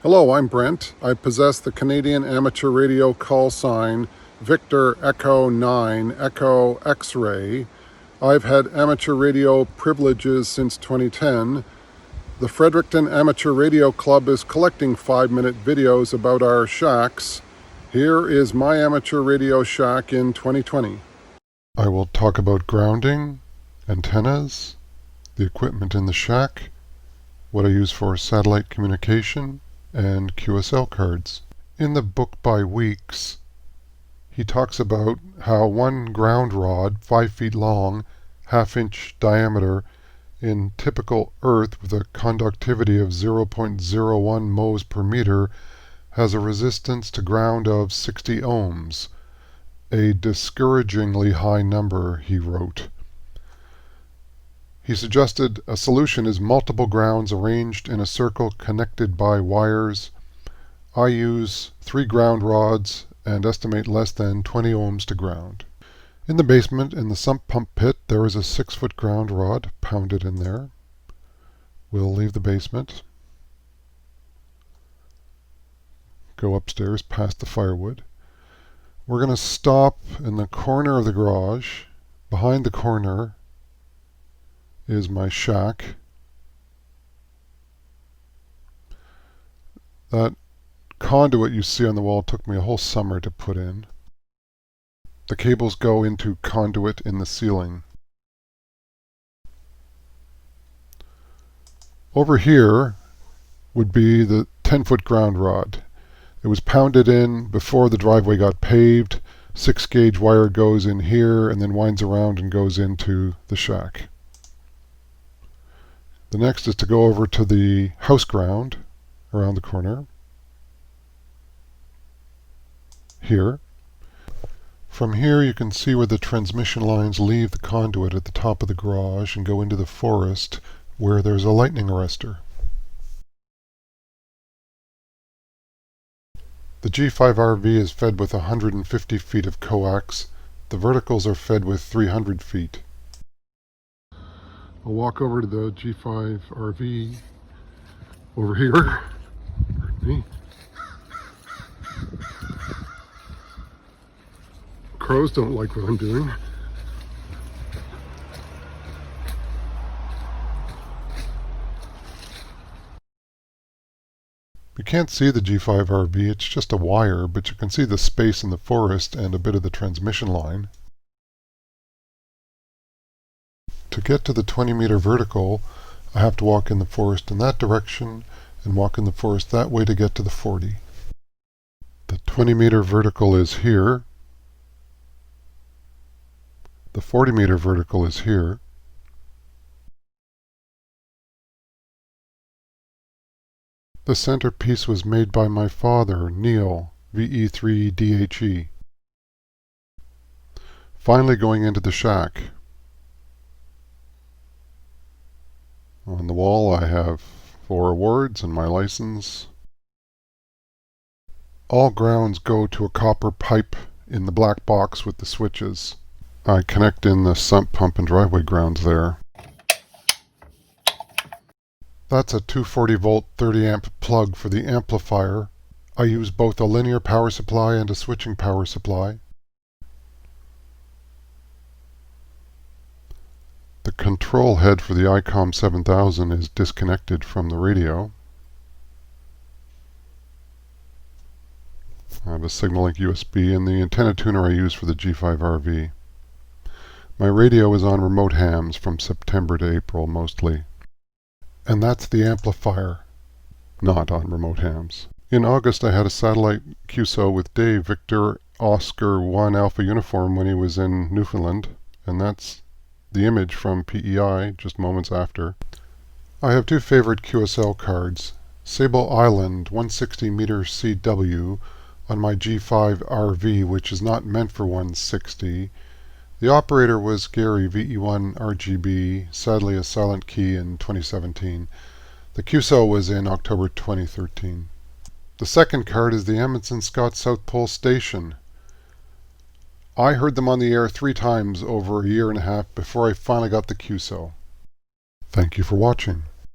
Hello, I'm Brent. I possess the Canadian Amateur Radio call sign Victor Echo 9 Echo X-Ray. I've had amateur radio privileges since 2010. The Fredericton Amateur Radio Club is collecting 5-minute videos about our shacks. Here is my amateur radio shack in 2020. I will talk about grounding, antennas, the equipment in the shack, what I use for satellite communication, and QSL cards. In the book by Weeks, he talks about how one ground rod, 5 feet long, 1/2 inch diameter, in typical earth with a conductivity of 0.01 mhos per meter, has a resistance to ground of 60 ohms, a discouragingly high number, he wrote. He suggested a solution is multiple grounds arranged in a circle connected by wires. I use 3 ground rods and estimate less than 20 ohms to ground. In the basement, in the sump pump pit, there is a 6-foot ground rod pounded in there. We'll leave the basement, go upstairs past the firewood. We're going to stop in the corner of the garage. Behind the corner is my shack. That conduit you see on the wall took me a whole summer to put in. The cables go into conduit in the ceiling. Over here would be the 10-foot ground rod. It was pounded in before the driveway got paved. 6-gauge wire goes in here and then winds around and goes into the shack. The next is to go over to the house ground around the corner. Here. From here you can see where the transmission lines leave the conduit at the top of the garage and go into the forest where there's a lightning arrestor. The G5RV is fed with 150 feet of coax. The verticals are fed with 300 feet. I'll walk over to the G5RV over here. Pardon me. Crows don't like what I'm doing. You can't see the G5RV, it's just a wire, but you can see the space in the forest and a bit of the transmission line. To get to the 20-meter vertical, I have to walk in the forest in that direction and walk in the forest that way to get to the 40. The 20-meter vertical is here. The 40-meter vertical is here. The centerpiece was made by my father, Neil, VE9EX. Finally going into the shack. On the wall I have 4 awards and my license. All grounds go to a copper pipe in the black box with the switches. I connect in the sump pump and driveway grounds there. That's a 240 volt 30 amp plug for the amplifier. I use both a linear power supply and a switching power supply. The control head for the ICOM 7000 is disconnected from the radio. I have a Signalink USB and the antenna tuner I use for the G5RV. My radio is on Remotehams from September to April mostly. And that's the amplifier, not on Remotehams. In August I had a satellite QSO with Dave Victor Oscar 1 Alpha Uniform when he was in Newfoundland, and that's the image from PEI just moments after. I have 2 favorite QSL cards. Sable Island 160 meter CW on my G5RV, which is not meant for 160. The operator was Gary VE1RGB, sadly a silent key in 2017. The QSO was in October 2013. The second card is the Amundsen Scott South Pole Station. I heard them on the air 3 times over a year and a half before I finally got the QSO. Thank you for watching.